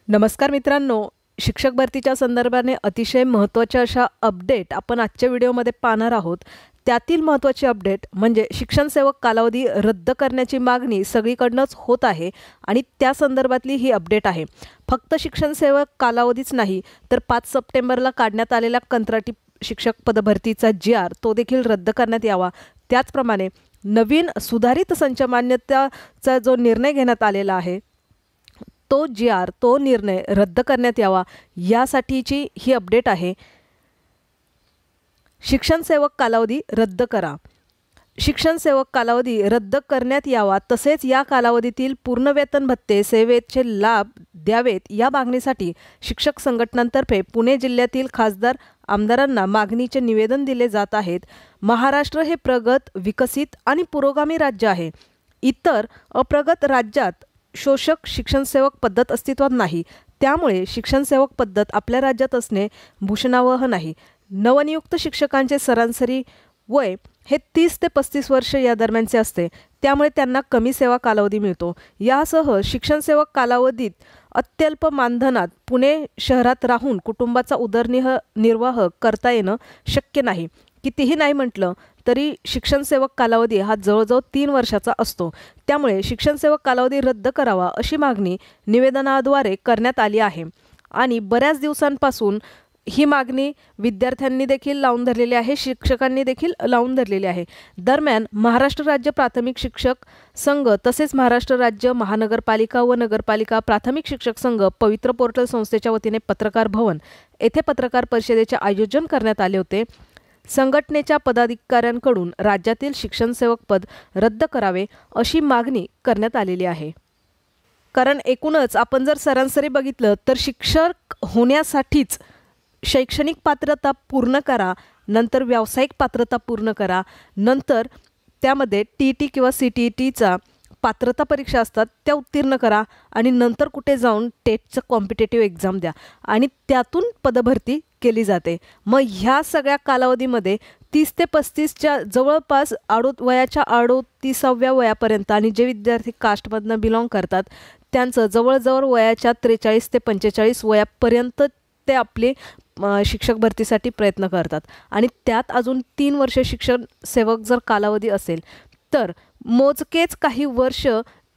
नमस्कार मित्रांनो, शिक्षक भरतीच्या संदर्भाने अतिशय महत्त्वाच्या अशा अपडेट आपण आजच्या व्हिडिओमध्ये पाहणार आहोत. त्यातील महत्त्वाची अपडेट म्हणजे शिक्षण सेवक कालावधी रद्द करण्याची मागणी सगळीकडनंच होत आहे आणि त्या संदर्भातली ही अपडेट आहे. फक्त शिक्षण सेवक कालावधीच नाही तर 5 सप्टेंबरला काढण्यात आलेला कंत्राटी शिक्षक पदभरतीचा GR तो देखील रद्द करण्यात यावा. त्याचप्रमाणे नवीन सुधारित संच मान्यताचा जो निर्णय घेण्यात आलेला आहे तो GR तो निर्णय रद्द करण्यात यावा, यासाठीची ही अपडेट आहे. शिक्षण सेवक कालावधी रद्द करा. शिक्षण सेवक कालावधी रद्द करण्यात यावा, तसेच या कालावधीतील पूर्ण वेतन भत्ते सेवेचे लाभ द्यावेत या मागणीसाठी शिक्षक संघटनांतर्फे पुणे जिल्ह्यातील खासदार आमदारांना मागणीचे निवेदन दिले जात आहेत. महाराष्ट्र हे प्रगत, विकसित आणि पुरोगामी राज्य आहे. इतर अप्रगत राज्यात शोषक शिक्षणसेवक पद्धत अस्तित्वात नाही. त्यामुळे शिक्षणसेवक पद्धत आपल्या राज्यात असणे भूषणावह नाही. नवनियुक्त शिक्षकांचे सरासरी वय हे 30 ते 35 वर्ष या दरम्यानचे असते. त्यामुळे त्यांना कमी सेवा कालावधी मिळतो. यासह शिक्षणसेवक कालावधीत अत्यल्प मानधनात पुणे शहरात राहून कुटुंबाचा उदरनिर्वाह करता येणं शक्य नाही. कितीही नाही म्हटलं तरी शिक्षण सेवक कालावधी हा जवळजवळ 3 वर्षाचा असतो. त्यामुळे शिक्षण सेवक कालावधी रद्द करावा अशी मागणी निवेदनाद्वारे करण्यात आली आहे आणि बऱ्याच दिवसांपासून ही मागणी विद्यार्थ्यांनी देखील लावून धरलेली आहे, शिक्षकांनी देखील लावून धरलेली आहे. दरम्यान महाराष्ट्र राज्य प्राथमिक शिक्षक संघ तसेच महाराष्ट्र राज्य महानगरपालिका व नगरपालिका प्राथमिक शिक्षक संघ पवित्र पोर्टल संस्थेच्या वतीने पत्रकार भवन येथे पत्रकार परिषदेचे आयोजन करण्यात आले होते. संघटनेच्या पदाधिकाऱ्यांकडून राज्यातील शिक्षण सेवक पद रद्द करावे अशी मागणी करण्यात आलेली आहे. कारण एकूणच आपण जर सरासरी बघितलं तर शिक्षक होण्यासाठीच शैक्षणिक पात्रता पूर्ण करा, नंतर व्यावसायिक पात्रता पूर्ण करा, नंतर त्यामध्ये TET किंवा CTETचा पात्रता परीक्षा असतात त्या उत्तीर्ण करा आणि नंतर कुठे जाऊन टेटचं कॉम्पिटेटिव्ह एक्झाम द्या आणि त्यातून पदभरती केली जाते. मग ह्या सगळ्या कालावधीमध्ये 30 ते 35च्या जवळपास वयाच्या 38व्या वयापर्यंत आणि जे विद्यार्थी कास्टमधनं बिलॉंग करतात त्यांचं जवळजवळ वयाच्या 43 ते 45 वयापर्यंत ते आपले शिक्षक भरतीसाठी प्रयत्न करतात आणि त्यात अजून 3 वर्ष शिक्षण सेवक जर कालावधी असेल तर मोजकेच काही वर्ष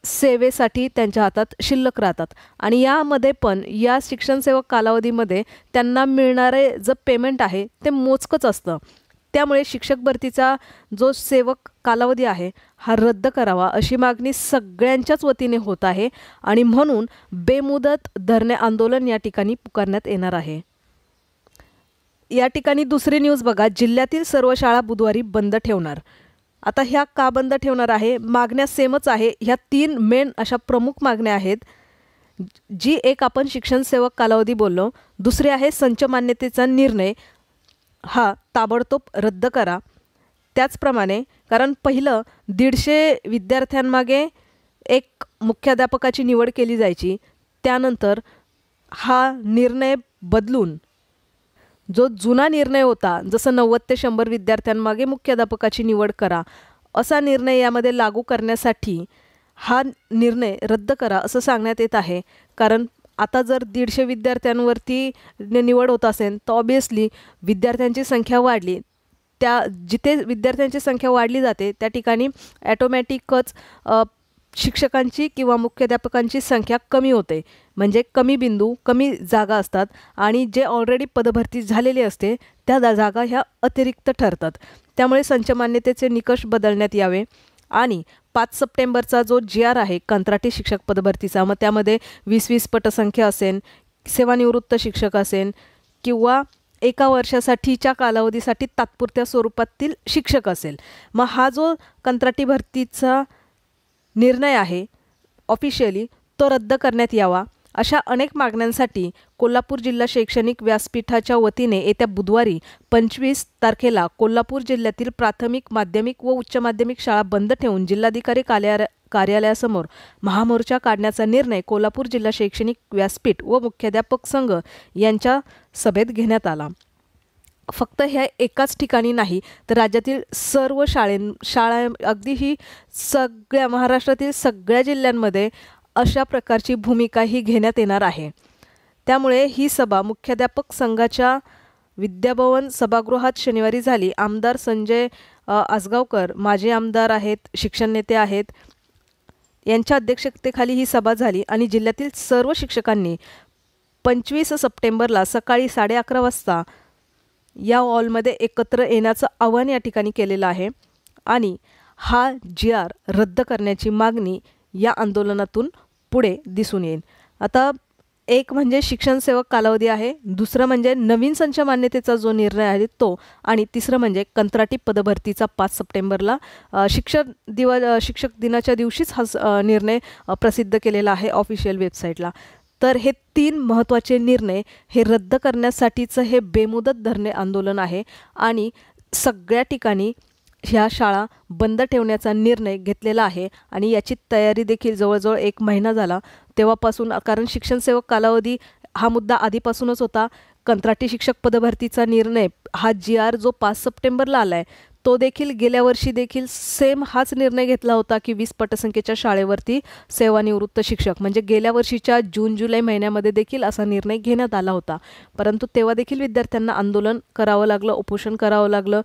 सेवेसाठी त्यांच्या हातात शिल्लक राहतात आणि यामध्ये पण या शिक्षण सेवक कालावधीमध्ये त्यांना मिळणारे जे पेमेंट आहे ते मोजकंच असतं. त्यामुळे शिक्षक भरतीचा जो सेवक कालावधी आहे हा रद्द करावा अशी मागणी सगळ्यांच्याच वतीने होत आहे आणि म्हणून बेमुदत धरणे आंदोलन या ठिकाणी पुकारण्यात येणार आहे. या ठिकाणी दुसरी न्यूज बघा, जिल्ह्यातील सर्व शाळा बुधवारी बंद ठेवणार. आता ह्या का बंद ठेवणार आहे? मागण्या सेमच आहे. ह्या 3 मेन अशा प्रमुख मागण्या आहेत. जी एक आपण शिक्षण सेवक कालावधी बोललो, दुसरी आहे संच मान्यतेचा निर्णय हा ताबडतोब रद्द करा. त्याचप्रमाणे कारण पहिलं 150 विद्यार्थ्यांमागे एक मुख्याध्यापकाची निवड केली जायची, त्यानंतर हा निर्णय बदलून जो जुना निर्णय होता जसं 90 ते 100 विद्यार्थ्यांमागे मुख्याध्यापकाची निवड करा असा निर्णय यामध्ये लागू करण्यासाठी हा निर्णय रद्द करा असं सांगण्यात येत आहे. कारण आता जर 150 विद्यार्थ्यांवरती निवड होत असेल तर ऑब्वियसली विद्यार्थ्यांची संख्या वाढली, त्या जिथे विद्यार्थ्यांची संख्या वाढली जाते त्या ठिकाणी ॲटोमॅटिकच शिक्षकांची किंवा मुख्याध्यापकांची संख्या कमी होते. म्हणजे कमी बिंदू, कमी जागा असतात आणि जे ऑलरेडी पदभरती झालेली असते त्या जागा ह्या अतिरिक्त ठरतात. त्यामुळे संच मान्यतेचे निकष बदलण्यात यावे आणि 5 सप्टेंबरचा जो GR आहे कंत्राटी शिक्षक पदभरतीचा, मग त्यामध्ये 20-20 पटसंख्या असेल, सेवानिवृत्त शिक्षक असेल किंवा 1 वर्षासाठीच्या कालावधीसाठी तात्पुरत्या स्वरूपातील शिक्षक असेल, मग हा जो कंत्राटी भरतीचा निर्णय आहे ऑफिशियली तो रद्द करण्यात यावा. अशा अनेक मागण्यांसाठी कोल्हापूर जिल्हा शैक्षणिक व्यासपीठाच्या वतीने येत्या बुधवारी 25 तारखेला कोल्हापूर जिल्ह्यातील प्राथमिक, माध्यमिक व उच्च माध्यमिक शाळा बंद ठेवून जिल्हाधिकारी कार्यालयासमोर महामोर्चा काढण्याचा निर्णय कोल्हापूर जिल्हा शैक्षणिक व्यासपीठ व मुख्याध्यापक संघ यांच्या सभेत घेण्यात आला. फक्त ह्या एकाच ठिकाणी नाही तर राज्यातील सर्व शाळा अगदी ही सगळ्या महाराष्ट्रातील सगळ्या जिल्ह्यांमध्ये अशा प्रकारची भूमिका ही घेण्यात येणार आहे. त्यामुळे ही सभा मुख्याध्यापक संघाच्या विद्याभवन सभागृहात शनिवारी झाली. आमदार संजय आसगावकर माजी आमदार आहेत, शिक्षण नेते आहेत, यांच्या अध्यक्षतेखाली ही सभा झाली आणि जिल्ह्यातील सर्व शिक्षकांनी 25 सप्टेंबरला सकाळी 11:30 वाजता या हॉलमध्ये एकत्र येण्याचं आवाहन या ठिकाणी केलेलं आहे आणि हा GR रद्द करण्याची मागणी या आंदोलनातून पुढे दिसून येईल. आता एक म्हणजे शिक्षण सेवक कालावधी आहे, दुसरं म्हणजे नवीन संच मान्यतेचा जो निर्णय आहे तो, आणि तिसरं म्हणजे कंत्राटी पदभरतीचा 5 सप्टेंबरला शिक्षक दिनाच्या दिवशीच हा निर्णय प्रसिद्ध केलेला आहे ऑफिशियल वेबसाईटला. तर हे 3 महत्त्वाचे निर्णय हे रद्द करण्यासाठीचं हे बेमुदत धरणे आंदोलन आहे आणि सगळ्या ठिकाणी ह्या शाळा बंद ठेवण्याचा निर्णय घेतलेला आहे आणि याची तयारी देखील जवळजवळ 1 महिना झाला तेव्हापासून, कारण शिक्षण सेवक कालावधी हा मुद्दा आधीपासूनच होता. कंत्राटी शिक्षक पदभरतीचा निर्णय हा GR जो 5 सप्टेंबरला आला आहे तो देखील गेल्या वर्षी देखील सेम हाच निर्णय घेतला होता की 20 पटसंख्येच्या शाळेवरती सेवानिवृत्त शिक्षक, म्हणजे गेल्या वर्षीच्या जून-जुलै महिन्यामध्ये देखील असा निर्णय घेण्यात आला होता. परंतु तेव्हा देखील विद्यार्थ्यांना आंदोलन करावं लागलं, उपोषण करावं लागलं.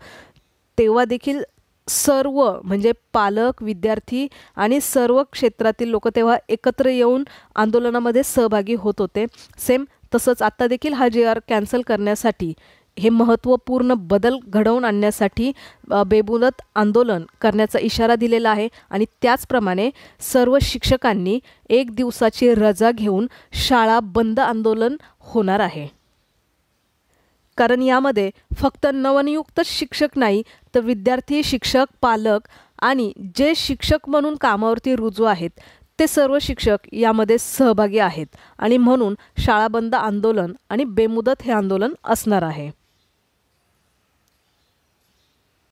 तेव्हा देखील सर्व म्हणजे पालक, विद्यार्थी आणि सर्व क्षेत्रातील लोक तेव्हा एकत्र येऊन आंदोलनामध्ये सहभागी होत होते. सेम तसंच आता देखील हा GR कॅन्सल करण्यासाठी, हे महत्त्वपूर्ण बदल घडवून आणण्यासाठी बेमुदत आंदोलन करण्याचा इशारा दिलेला आहे आणि त्याचप्रमाणे सर्व शिक्षकांनी 1 दिवसाची रजा घेऊन शाळा बंद आंदोलन होणार आहे. कारण यामध्ये फक्त नवनियुक्त शिक्षक नाही तर विद्यार्थी, शिक्षक, पालक आणि जे शिक्षक म्हणून कामावरती रुजू आहेत ते सर्व शिक्षक यामध्ये सहभागी आहेत आणि म्हणून शाळा बंद आंदोलन आणि बेमुदत हे आंदोलन असणार आहे.